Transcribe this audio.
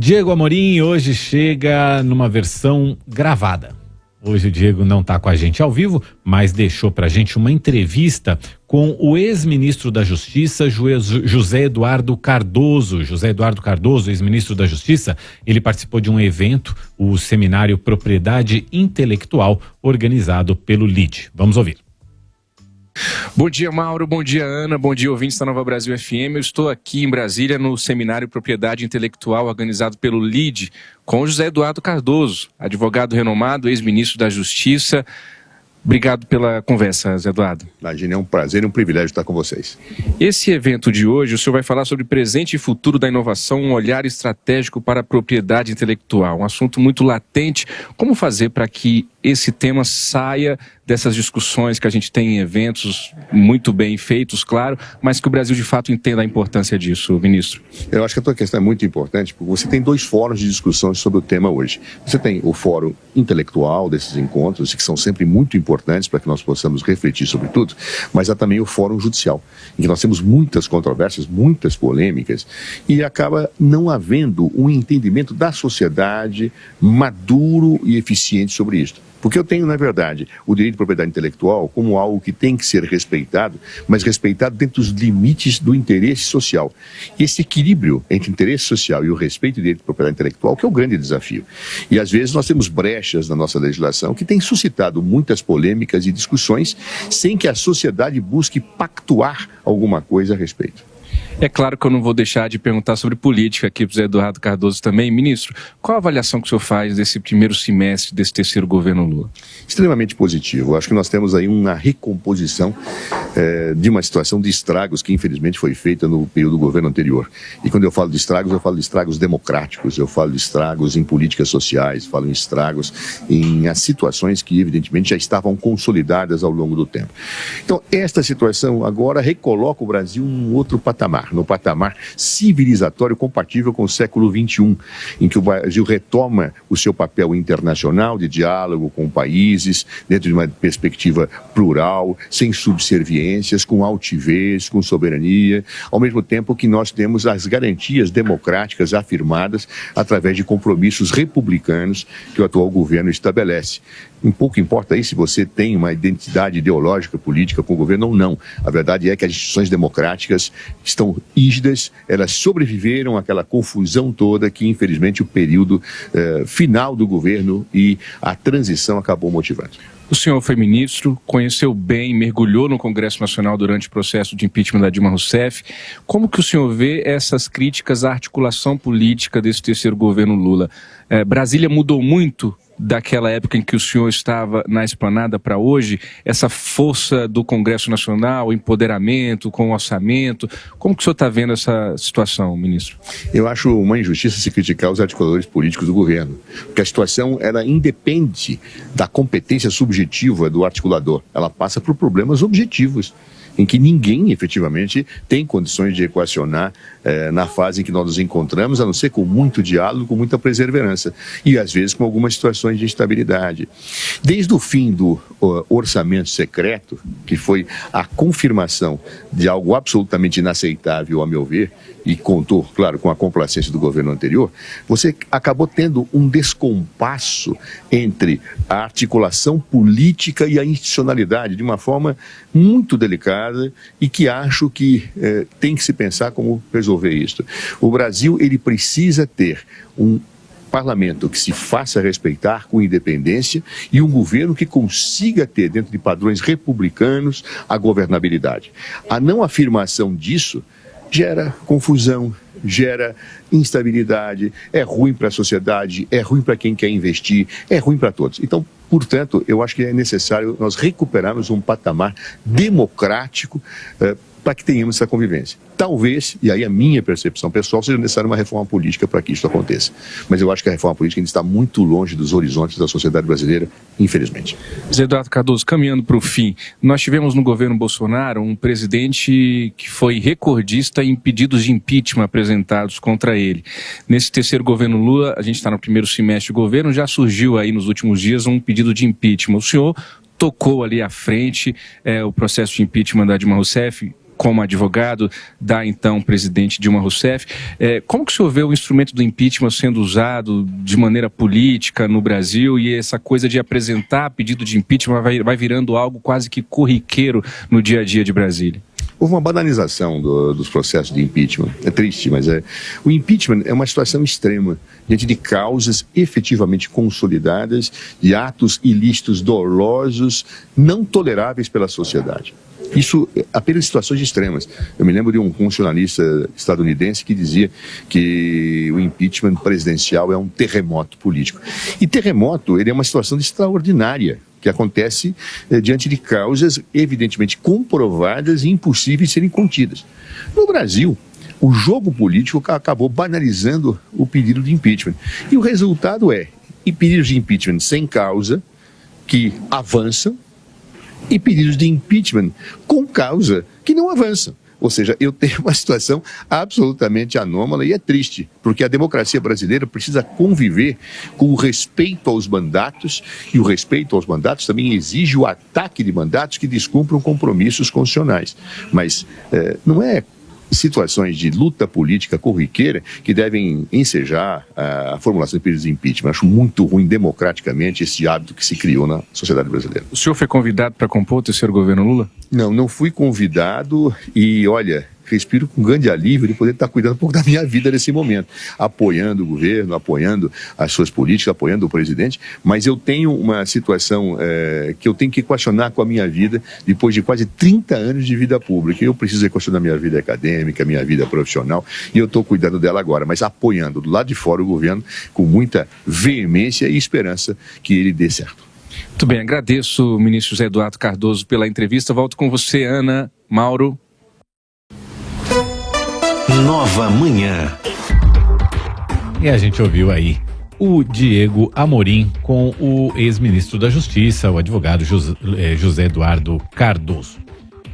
Diego Amorim hoje chega numa versão gravada. Hoje o Diego não está com a gente ao vivo, mas deixou para a gente uma entrevista com o ex-ministro da Justiça, José Eduardo Cardoso. José Eduardo Cardoso, ex-ministro da Justiça, ele participou de um evento, o seminário Propriedade Intelectual, organizado pelo LIDE. Vamos ouvir. Bom dia, Mauro. Bom dia, Ana. Bom dia, ouvintes da Nova Brasil FM. Eu estou aqui em Brasília no seminário Propriedade Intelectual organizado pelo LIDE com José Eduardo Cardoso, advogado renomado, ex-ministro da Justiça. Obrigado pela conversa, José Eduardo. Imagina, é um prazer e um privilégio estar com vocês. Esse evento de hoje, o senhor vai falar sobre presente e futuro da inovação, um olhar estratégico para a propriedade intelectual, um assunto muito latente. Como fazer para que esse tema saia dessas discussões que a gente tem em eventos muito bem feitos, claro, mas que o Brasil de fato entenda a importância disso, ministro? Eu acho que a tua questão é muito importante, porque você tem dois fóruns de discussão sobre o tema hoje. Você tem o fórum intelectual desses encontros, que são sempre muito importantes para que nós possamos refletir sobre tudo, mas há também o fórum judicial, em que nós temos muitas controvérsias, muitas polêmicas, e acaba não havendo um entendimento da sociedade maduro e eficiente sobre isso. Porque eu tenho, na verdade, o direito de propriedade intelectual como algo que tem que ser respeitado, mas respeitado dentro dos limites do interesse social. E esse equilíbrio entre o interesse social e o respeito do direito de propriedade intelectual que é o grande desafio. E às vezes nós temos brechas na nossa legislação que tem suscitado muitas polêmicas e discussões sem que a sociedade busque pactuar alguma coisa a respeito. É claro que eu não vou deixar de perguntar sobre política aqui para o José Eduardo Cardoso também. Ministro, qual a avaliação que o senhor faz desse primeiro semestre desse terceiro governo Lula? Extremamente positivo. Acho que nós temos aí uma recomposição de uma situação de estragos que infelizmente foi feita no período do governo anterior. E quando eu falo de estragos democráticos, eu falo de estragos em políticas sociais, falo em estragos em as situações que evidentemente já estavam consolidadas ao longo do tempo. Então, esta situação agora recoloca o Brasil num outro patamar, no patamar civilizatório compatível com o século XXI, em que o Brasil retoma o seu papel internacional de diálogo com países, dentro de uma perspectiva plural, sem subserviências, com altivez, com soberania, ao mesmo tempo que nós temos as garantias democráticas afirmadas através de compromissos republicanos que o atual governo estabelece. Um pouco importa aí se você tem uma identidade ideológica, política com o governo ou não. A verdade é que as instituições democráticas estão rígidas, elas sobreviveram àquela confusão toda que, infelizmente, o período final do governo e a transição acabou motivando. O senhor foi ministro, conheceu bem, mergulhou no Congresso Nacional durante o processo de impeachment da Dilma Rousseff. Como que o senhor vê essas críticas à articulação política desse terceiro governo Lula? Brasília mudou muito daquela época em que o senhor estava na esplanada para hoje, essa força do Congresso Nacional, o empoderamento com o orçamento. Como que o senhor está vendo essa situação, ministro? Eu acho uma injustiça se criticar os articuladores políticos do governo, porque a situação ela independe da competência subjetiva do articulador, ela passa por problemas objetivos, em que ninguém efetivamente tem condições de equacionar na fase em que nós nos encontramos, a não ser com muito diálogo, com muita perseverança e às vezes com algumas situações de instabilidade. Desde o fim do orçamento secreto, que foi a confirmação de algo absolutamente inaceitável, a meu ver, e contou, claro, com a complacência do governo anterior, você acabou tendo um descompasso entre a articulação política e a institucionalidade de uma forma muito delicada e que acho que tem que se pensar como resolver isso. O Brasil, ele precisa ter um parlamento que se faça respeitar com independência e um governo que consiga ter, dentro de padrões republicanos, a governabilidade. A não afirmação disso gera confusão, gera instabilidade, é ruim para a sociedade, é ruim para quem quer investir, é ruim para todos. Então, portanto, eu acho que é necessário nós recuperarmos um patamar democrático para que tenhamos essa convivência. Talvez, e aí a minha percepção pessoal, seja necessária uma reforma política para que isso aconteça. Mas eu acho que a reforma política ainda está muito longe dos horizontes da sociedade brasileira, infelizmente. José Eduardo Cardoso, caminhando para o fim, nós tivemos no governo Bolsonaro um presidente que foi recordista em pedidos de impeachment apresentados contra ele. Nesse terceiro governo Lula, a gente está no primeiro semestre do governo, já surgiu aí nos últimos dias um pedido de impeachment. O senhor tocou ali à frente o processo de impeachment da Dilma Rousseff. como advogado da então presidente Dilma Rousseff. Como que o senhor vê o instrumento do impeachment sendo usado de maneira política no Brasil e essa coisa de apresentar pedido de impeachment vai virando algo quase que corriqueiro no dia a dia de Brasília? Houve uma banalização dos processos de impeachment. É triste, mas o impeachment é uma situação extrema, diante de causas efetivamente consolidadas, de atos ilícitos dolosos, não toleráveis pela sociedade. Isso apenas em situações extremas. Eu me lembro de um constitucionalista estadunidense que dizia que o impeachment presidencial é um terremoto político. E terremoto, ele é uma situação extraordinária, que acontece diante de causas evidentemente comprovadas e impossíveis de serem contidas. No Brasil, o jogo político acabou banalizando o pedido de impeachment. E o resultado é pedidos de impeachment sem causa, que avançam, e pedidos de impeachment com causa, que não avançam. Ou seja, eu tenho uma situação absolutamente anômala e é triste, porque a democracia brasileira precisa conviver com o respeito aos mandatos, e o respeito aos mandatos também exige o ataque de mandatos que descumpram compromissos constitucionais. Mas não é situações de luta política corriqueira que devem ensejar a formulação de pedidos de impeachment. Acho muito ruim democraticamente esse hábito que se criou na sociedade brasileira. O senhor foi convidado para compor o terceiro governo Lula? Não fui convidado e, olha, respiro com grande alívio de poder estar cuidando um pouco da minha vida nesse momento, apoiando o governo, apoiando as suas políticas, apoiando o presidente, mas eu tenho uma situação que eu tenho que equacionar com a minha vida depois de quase 30 anos de vida pública. Eu preciso equacionar minha vida acadêmica, minha vida profissional, e eu estou cuidando dela agora, mas apoiando do lado de fora o governo com muita veemência e esperança que ele dê certo. Muito bem, agradeço o ministro José Eduardo Cardoso pela entrevista. Volto com você, Ana, Mauro. Nova Manhã. E a gente ouviu aí o Diego Amorim com o ex-ministro da Justiça, o advogado José Eduardo Cardoso.